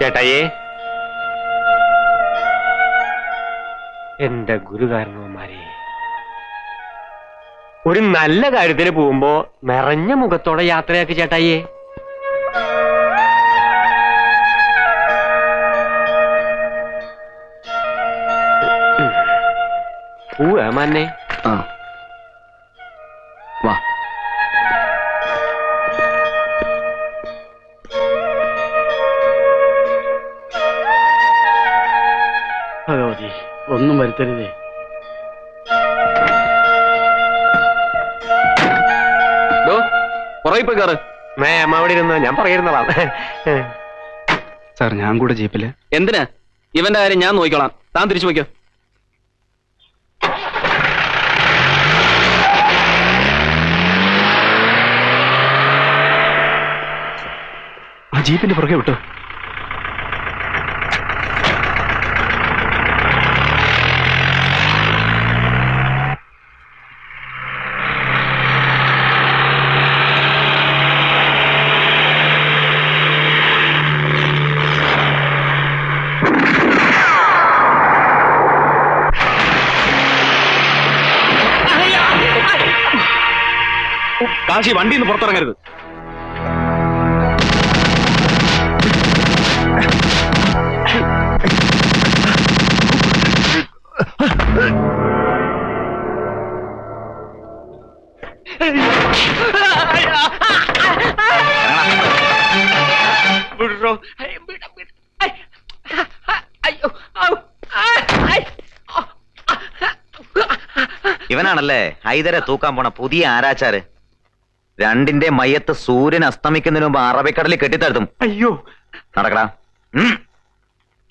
ചേട്ടായേ, എന്റെ ഗുരുകാരണവന്മാരെ, ഒരു നല്ല കാര്യത്തിന് പോകുമ്പോ നിറഞ്ഞ മുഖത്തോടെ യാത്രയാക്കി ചേട്ടായേ. മാന്നെ വാ. ഭഗവതി, ഒന്നും വരുത്തരുതേ. പുറകെ പോയി കയറ്. അവിടെ ഇരുന്ന് ഞാൻ പറയുന്നതാണ്. സാർ, ഞാൻ കൂടെ ജീപ്പില്. എന്തിനാ? ഇവന്റെ കാര്യം ഞാൻ നോക്കിക്കോളാം. താൻ തിരിച്ചു പോയിക്കോ. ആ ജീപ്പിന്റെ പുറകെ വിട്ടോ. കാശി, വണ്ടിയിൽ നിന്ന് പുറത്തിറങ്ങരുത്. ഇവനാണല്ലേ ഹൈദരെ തൂക്കാൻ പോണ പുതിയ ആരാച്ചാര്. രണ്ടിന്റെ മയ്യത്ത് സൂര്യൻ അസ്തമിക്കുന്നതിന് മുമ്പ് അറബിക്കടലിൽ കെട്ടിത്തടുത്തും. അയ്യോ, നടക്കടാ.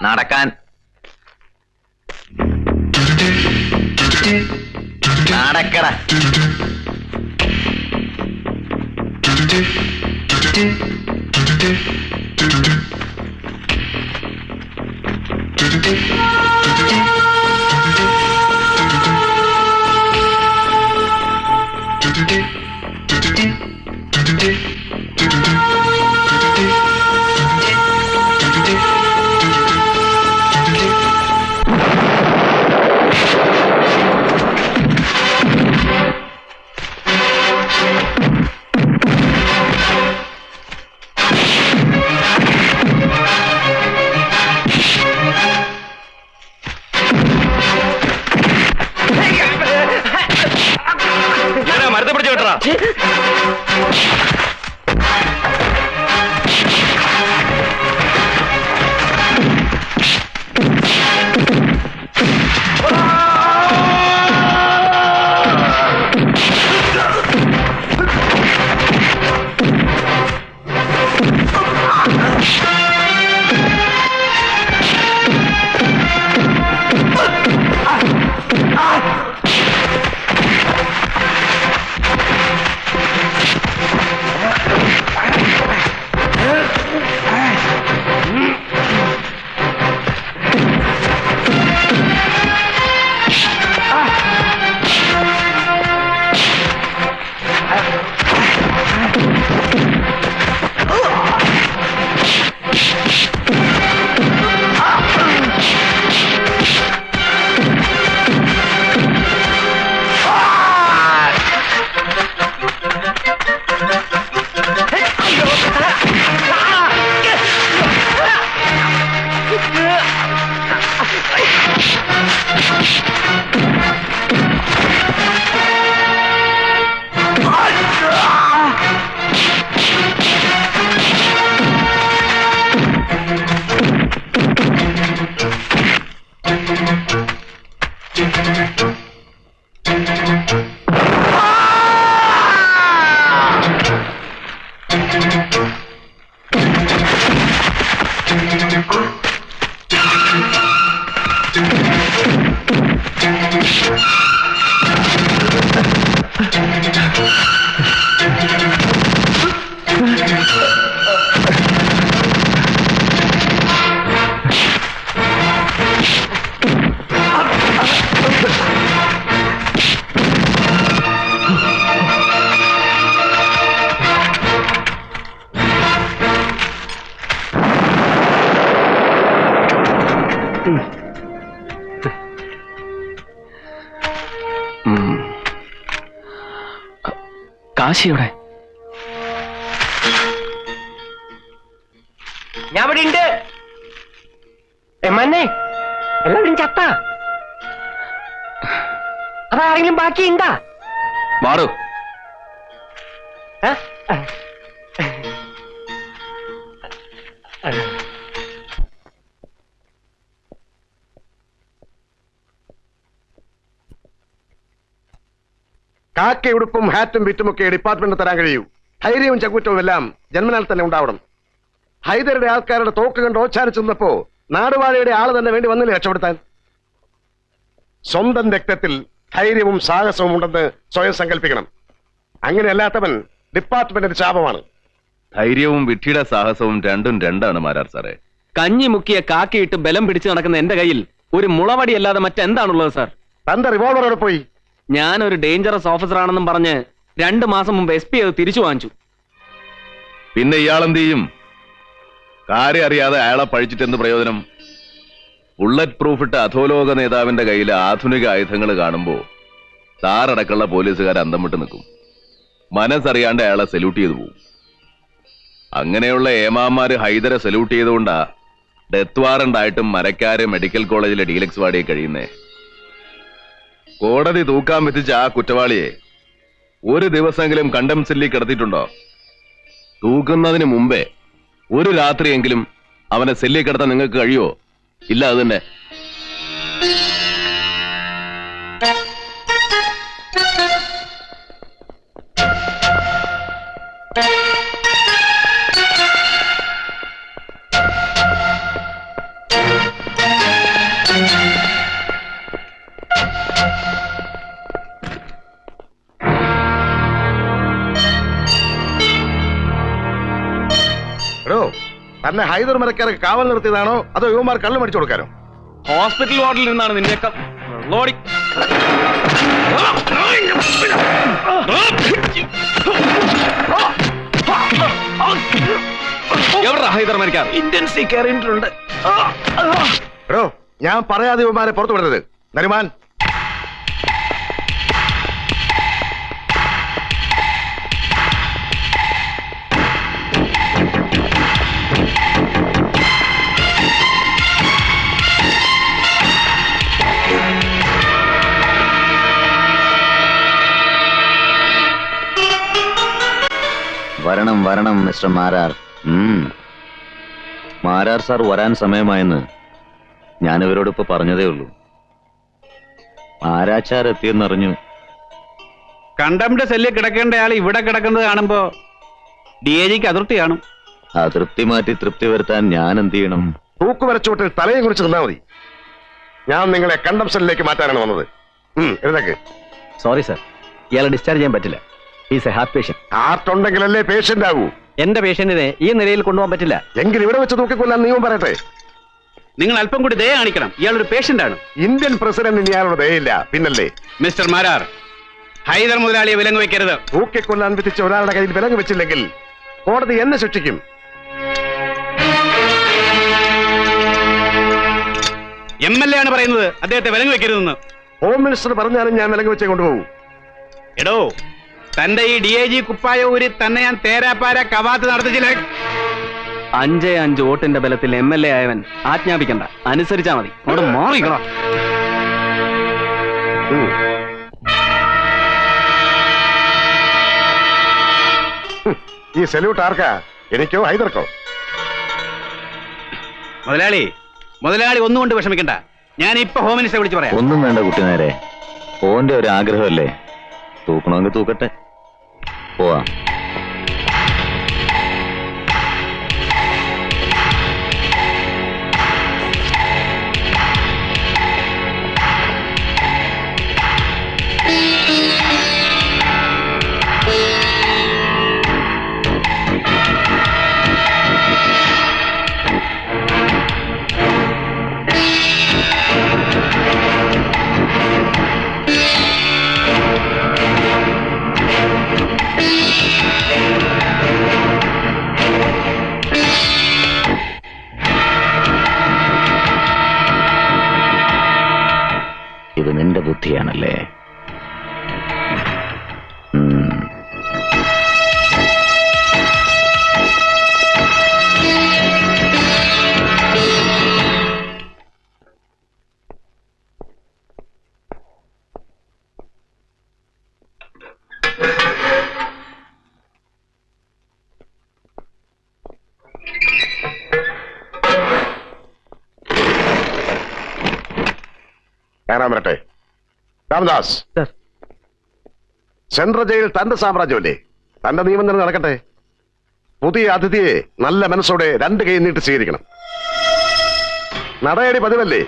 നടക്കാൻ. നടക്കടാ. മരത്തെ പിടിച്ചു കേട്ടറാ. കാശിയുടെ ഞാൻ ഇവിടെ ഉണ്ട്. എമ്മന്നെ എല്ലാവരും ചത്ത. അതാരെങ്കിലും ബാക്കിയുണ്ടാ? മാറൂ. കാക്കയുടുപ്പും ഹാറ്റും വിറ്റുമൊക്കെ ഡിപ്പാർട്ട്മെന്റ് തരാൻ കഴിയൂ. ധൈര്യവും ചങ്കുറ്റവും എല്ലാം ജന്മനാൽ തന്നെ ഉണ്ടാവണം. ഹൈദരുടെ ആൾക്കാരുടെ തോക്ക് കണ്ട് ഓച്ചാനിച്ചു നിന്നപ്പോ നാടുവാഴയുടെ ആള് തന്നെ വേണ്ടി വന്നില്ലേ രക്ഷപ്പെടുത്താൻ? സ്വന്തം രക്തത്തിൽ ധൈര്യവും സാഹസവും ഉണ്ടെന്ന് സ്വയം സങ്കല്പിക്കണം. അങ്ങനെയല്ലാത്തവൻ ഡിപ്പാർട്ട്മെന്റിന്റെ ശാപമാണ്. ധൈര്യവും വിട്ടിയുടെ സാഹസവും രണ്ടും രണ്ടാണ് മാരാർ സാറേ. കഞ്ഞി മുക്കിയ കാക്കയിട്ട് ബലം പിടിച്ചു നടക്കുന്ന എന്റെ കയ്യിൽ ഒരു മുളവടി അല്ലാതെ മറ്റെന്താണുള്ളത് സാർ? തന്റെ റിവോൾവറോടെ പോയി. ഞാനൊരു ഡേഞ്ചറസ് ഓഫീസർ ആണെന്നും പറഞ്ഞ് 2 മാസം മുമ്പ് SP അത് തിരിച്ചു വാങ്ങിച്ചു. പിന്നെ ഇയാളെന്ത് ചെയ്യും? കാര്യം അറിയാതെ അയാളെ പഴിച്ചിട്ട് എന്ത് പ്രയോജനം? ബുള്ളറ്റ് പ്രൂഫ് ഇട്ട അധോലോക നേതാവിന്റെ കയ്യിൽ ആധുനിക ആയുധങ്ങൾ കാണുമ്പോ സാറടക്കമുള്ള പോലീസുകാർ അന്തം വിട്ട് നിൽക്കും. മനസ്സറിയാണ്ട് അയാളെ സല്യൂട്ട് ചെയ്തു പോകും. അങ്ങനെയുള്ള ഏമാമാര് ഹൈദരെ സല്യൂട്ട് ചെയ്തുകൊണ്ടാ ഡെത്ത് വാറണ്ട് ആയിട്ടും മരക്കാര് മെഡിക്കൽ കോളേജിലെ ഡീലക്സ് വാർഡിൽ കഴിയുന്നേ. കോടതി തൂക്കാൻ വിധിച്ച ആ കുറ്റവാളിയെ ഒരു ദിവസമെങ്കിലും കണ്ടം സെല്ലിൽ കിടത്തിയിട്ടുണ്ടോ? തൂക്കുന്നതിന് മുമ്പേ ഒരു രാത്രിയെങ്കിലും അവനെ സെല്ലിൽ കിടത്താൻ നിങ്ങൾക്ക് കഴിയുമോ? ഇല്ല. അത് തന്നെ. തന്നെ ഹൈദർ മരക്കാരൊക്കെ കാവൽ നിർത്തിയതാണോ അതോ യുവമാർ കള്ളു മടിച്ചു കൊടുക്കാനോ? ഹോസ്പിറ്റൽ വാർഡിൽ നിന്നാണ് നിന്നെയൊക്കെ എവിടെ ഹൈദർ മരിക്കാൻ ഇന്റൻസി കയറിയിട്ടുണ്ട്. ഞാൻ പറയാതെ യുവമാരെ പുറത്തു വിടരുത്. നരിമാൻ, വരണം വരണം മിസ്റ്റർ മാരാർ. മാരാർ സാർ വരാൻ സമയമായെന്ന് ഞാനിവരോടിപ്പോ പറഞ്ഞതേ ഉള്ളൂ. ആരാച്ചാർ എത്തിയെന്നറിഞ്ഞു. കണ്ടംപ്റ്റ് സെല്ലിൽ കിടക്കേണ്ട ആൾ ഇവിടെ കിടക്കുന്നത് കാണുമ്പോ DIGക്ക് അതൃപ്തി കാണും. അതൃപ്തി മാറ്റി തൃപ്തി വരുത്താൻ ഞാൻ എന്ത് ചെയ്യണം? തൂക്കുവരച്ചോട്ടിൽ തലയും കുറിച്ച് നിന്നാ മതി. ഞാൻ നിങ്ങളെ കണ്ടം സെല്ലിലേക്ക് മാറ്റാനാണ് വന്നത്. എഴുതേക്ക്. സോറി സർ, ഇയാളെ ഡിസ്ചാർജ് ചെയ്യാൻ പറ്റില്ല. Is a heart patient. Heart ഉണ്ടെങ്കിലല്ലേ പേഷ്യന്റ് ആകൂ. എന്റെ പേഷ്യന്റിനെ ഈ നിലയിൽ കൊണ്ടുപോകാൻ പറ്റില്ല. എങ്കിൽ ഇവിടെ വെച്ച് തൂക്കിക്കൊല്ലാൻ നിയമം പറയട്ടെ. നിങ്ങൾ അല്പം കൂടി ദയ കാണിക്കണം. ഇയാളൊരു പേഷ്യന്റ് ആണ്. ഇന്ത്യൻ പ്രസിഡന്റിന് ഇയാളുടെ ദയയില്ല, പിന്നല്ലേ? മിസ്റ്റർ മാരാർ, ഹൈദർ മുതലാളിയെ വിലങ്ങ് വെക്കരുത്. തൂക്കിക്കൊല്ലാൻ വിധിച്ച ഒരാളുടെ കയ്യിൽ വിലങ്ങ് വെച്ചില്ലെങ്കിൽ കോടതി എന്നെ ശിക്ഷിക്കും. MLA ആണ് പറയുന്നത് അദ്ദേഹത്തെ വിലങ്ങ് വെക്കരുതെന്ന്. ഹോം മിനിസ്റ്റർ പറഞ്ഞാലും ഞാൻ വിലങ്ങ് വെച്ചേ കൊണ്ടുപോകും. എടോ, തന്റെ ഈ DIG കുപ്പായ ഊരി തന്നെ ഞാൻ തേരാപ്പാര കവാത്ത് നടത്തിച്ചില്ല. 5 വോട്ടിന്റെ ബലത്തിൽ MLA ആയവൻ ആജ്ഞാപിക്കണ്ട, അനുസരിച്ചാ മതി. അവിടെ മാറിക്കണം. ഈ സല്യൂട്ട് ആർക്കാ? എനിക്കോ ഹൈദർക്കോ? മുതലാളി ഒന്നുകൊണ്ട് വിഷമിക്കണ്ട. ഞാൻ ഇപ്പൊ ഹോം മിനിസ്റ്ററെ വിളിച്ചു പറയാം. ഒന്നും വേണ്ട കുട്ടി നേരെ. ഓന്റെ ഒരു ആഗ്രഹമല്ലേ, തൂക്കണമെങ്കിൽ തൂക്കട്ടെ. പോവാ. കയറാൻ വരട്ടെ. രാമദാസ്, സർ. സെൻട്രൽ ജയിൽ തന്റെ സാമ്രാജ്യമല്ലേ? തന്റെ നിയമം തന്നെ നടക്കട്ടെ. പുതിയ അതിഥിയെ നല്ല മനസ്സോടെ 2 കൈ നീട്ടി സ്വീകരിക്കണം. നടയടി പതിവല്ലേ?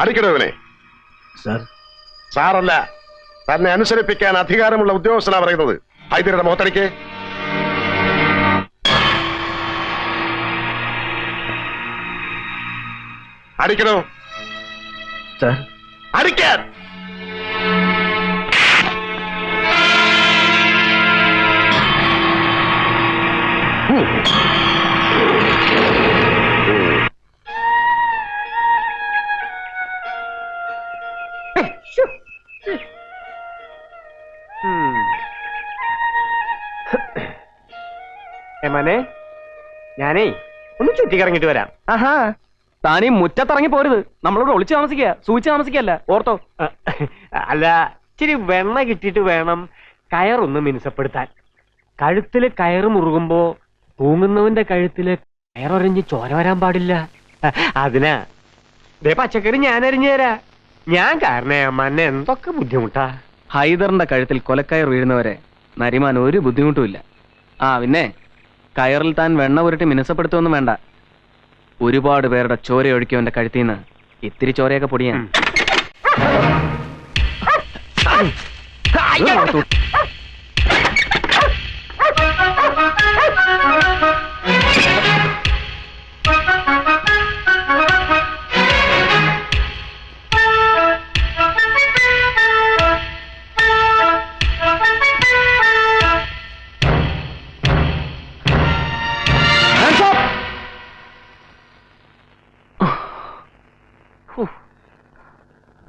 അടിക്കണോ ഇവനെ? സാറല്ല, തന്നെ അനുസരിപ്പിക്കാൻ അധികാരമുള്ള ഉദ്യോഗസ്ഥനാ പറയുന്നത്. ഹൈദരുടെ മുഖത്തടിക്ക്. അടിക്കണോ? അടിക്കാൻ. ഏമാനെ, ഞാനേ ഒന്ന് ചുറ്റിക്കറങ്ങിട്ട് വരാം. ആഹാ, താനീ മുറ്റത്തിറങ്ങി പോരുത്. നമ്മളോട് ഒളിച്ചു താമസിക്കുക, സൂചിച്ച് താമസിക്കല്ല, ഓർത്തോ. അല്ല, ഇച്ചിരി വെണ്ണ കിട്ടിയിട്ട് വേണം കയറൊന്ന് മിനുസപ്പെടുത്താൻ. കഴുത്തില് കയറ് മുറുകുമ്പോ തൂങ്ങുന്നവന്റെ കഴുത്തില് കയറൊരഞ്ഞ് ചോര വരാൻ പാടില്ല. അതിനാ ദേ പച്ചക്കറി ഞാൻ അരിഞ്ഞു തരാ. ഞാൻ കാരണേ അമ്മന്നെ എന്തൊക്കെ ബുദ്ധിമുട്ടാ. ഹൈദറിന്റെ കഴുത്തിൽ കൊലക്കയർ വീഴുന്നവരെ നരിമാൻ ഒരു ബുദ്ധിമുട്ടുമില്ല. ആ പിന്നെ കയറിൽ താൻ വെണ്ണ ഉരുട്ടി മിനുസപ്പെടുത്തുമൊന്നും വേണ്ട. ഒരുപാട് പേരുടെ ചോര ഒഴിക്കവന്റെ കഴുത്തിൽ നിന്ന് ഇത്തിരി ചോരയൊക്കെ പൊടിയാൻ.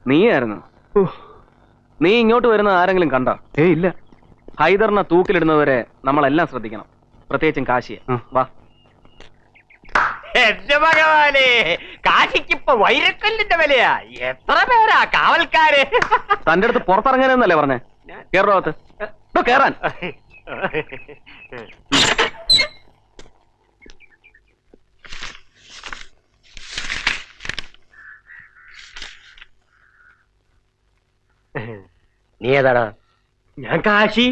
നീയായിരുന്നു. നീ ഇങ്ങോട്ട് വരുന്ന ആരെങ്കിലും കണ്ടോ? ഇല്ല. ഹൈദറിനെ തൂക്കിലിടുന്നവരെ നമ്മളെല്ലാം ശ്രദ്ധിക്കണം, പ്രത്യേകിച്ചും കാശിയെ. വാ. എന്റെ ഭഗവാനെ, കാശിക്കിപ്പോ വൈരക്കല്ലിന്റെ വിലയാ. എത്ര പേരാ കാവൽക്കാര്. തന്റെ അടുത്ത് പുറത്തിറങ്ങാനെന്നല്ലേ പറഞ്ഞേ? കേറോത്ത് കേറാൻ. നീ ഏതാടാ? ഞാൻ കാശി,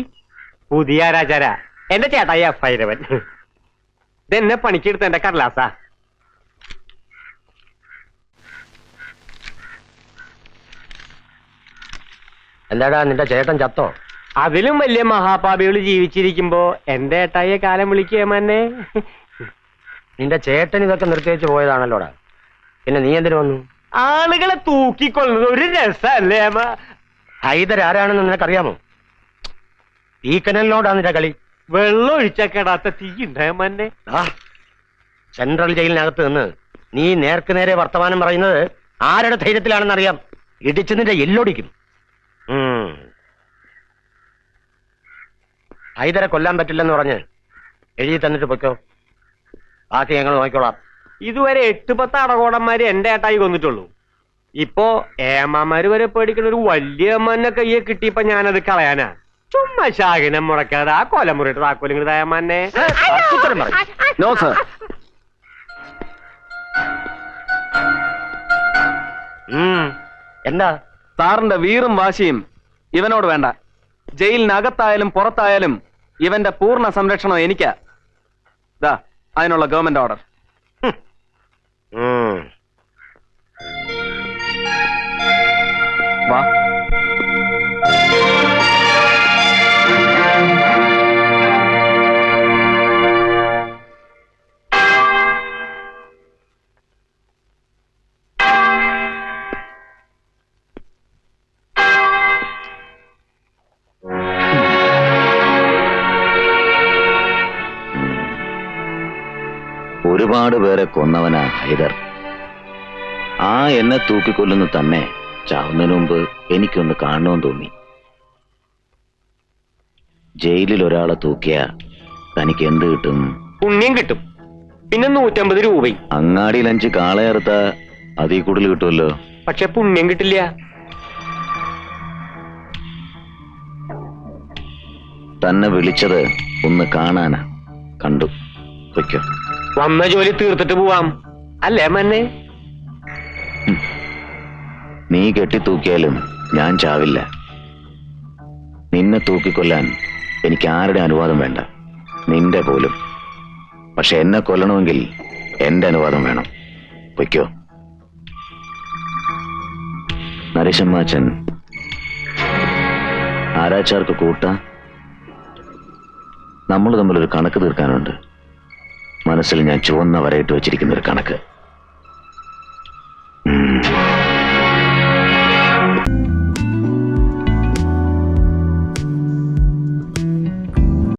പുതിയ ആരാചാര. എന്റെ ചേട്ടായി ഭൈരവൻ. ഇതെന്നെ പണിക്കെടുത്ത എന്റെ കടലാസാ. എന്താടാ നിന്റെ ചേട്ടൻ ചത്തോ? അതിലും വലിയ മഹാപാപികൾ ജീവിച്ചിരിക്കുമ്പോ എന്റെ ഏട്ടായിയെ കാലം വിളിക്കുകയെന്നെ. നിന്റെ ചേട്ടൻ ഇതൊക്കെ നിർത്തിവെച്ച് പോയതാണല്ലോടാ. പിന്നെ നീ എന്തിനു വന്നു? ആളുകളെ തൂക്കിക്കൊള്ളുന്നത് ഒരു രസല്ലേ അമ്മ? ഹൈദർ ആരാണെന്ന് നിനക്കറിയാമോ? തീക്കനലിനോടാ നിന്റെ കളി. വെള്ളം ഒഴിച്ച കെടാത്ത തീ ഉണ്ടായമ്മന്നെ. സെൻട്രൽ ജയിലിനകത്ത് നിന്ന് നീ നേർക്ക് നേരെ വർത്തമാനം പറയുന്നത് ആരുടെ ധൈര്യത്തിലാണെന്ന് അറിയാം. ഇടിച്ച് നിന്റെ എല്ലൊടിക്കും. ഹൈദരെ കൊല്ലാൻ പറ്റില്ലെന്ന് പറഞ്ഞ് എഴുതി തന്നിട്ട് പൊയ്ക്കോ. ബാക്കി ഞങ്ങൾ നോക്കിക്കോളാം. ഇതുവരെ 8-10 അടകോടന്മാര് എന്റെ ഏട്ടായി കൊന്നിട്ടുള്ളൂ. ഇപ്പോ ഏമാമാര് വരെ പേടിക്കുന്ന ഒരു വലിയ അമ്മനെ കയ്യെ കിട്ടിയപ്പോ ഞാനത് കളയാനാ. ചുമ്മാ ശാഖിനെ മുടക്കാതെ ആ കൊലമുറിയിട്ട് താക്കോലിങ്ങോട്ട് ഏമാനെ. No sir. എന്താ? സാറിന്റെ വീറും വാശിയും ഇവനോട് വേണ്ട. ജയിലിനകത്തായാലും പുറത്തായാലും ഇവന്റെ പൂർണ്ണ സംരക്ഷണം എനിക്കാ. ദാ അതിനുള്ള ഗവൺമെന്റ് ഓർഡർ. വാ. ഒരുപാട് പേരെ കൊന്നവനാ ഹൈദർ. ആ എന്നെ തൂക്കിക്കൊല്ലുന്നു തന്നെ ചാവുന്നതിന് മുമ്പ് എനിക്കൊന്ന് കാണണമെന്ന് തോന്നി. ജയിലിൽ ഒരാളെ തൂക്കിയ തനിക്ക് എന്ത് കിട്ടും? പുണ്യം കിട്ടും, പിന്നെ 150 രൂപയും. അങ്ങാടിയിൽ 5 കാളയറുത്ത അതിൽ കൂടുതൽ കിട്ടുമല്ലോ. പക്ഷെ പുണ്യം കിട്ടില്ല. തന്നെ വിളിച്ചത് ഒന്ന് കാണാനാ. കണ്ടു, വയ്ക്കോ. വന്ന ജോലി തീർത്തിട്ട് പോവാം അല്ലേ മന്നെ? നീ കെട്ടിത്തൂക്കിയാലും ഞാൻ ചാവില്ല. നിന്നെ തൂക്കിക്കൊല്ലാൻ എനിക്ക് ആരുടെ അനുവാദം വേണ്ട, നിന്റെ പോലും. പക്ഷെ എന്നെ കൊല്ലണമെങ്കിൽ എന്റെ അനുവാദം വേണം. പൊയ്ക്കോ. നരേശമ്മാച്ചൻ ആരാച്ചാർക്ക് കൂട്ട. നമ്മൾ തമ്മിലൊരു കണക്ക് തീർക്കാനുണ്ട്. മനസ്സിൽ ഞാൻ ചുവന്ന വരയിട്ട് വെച്ചിരിക്കുന്ന ഒരു കണക്ക്.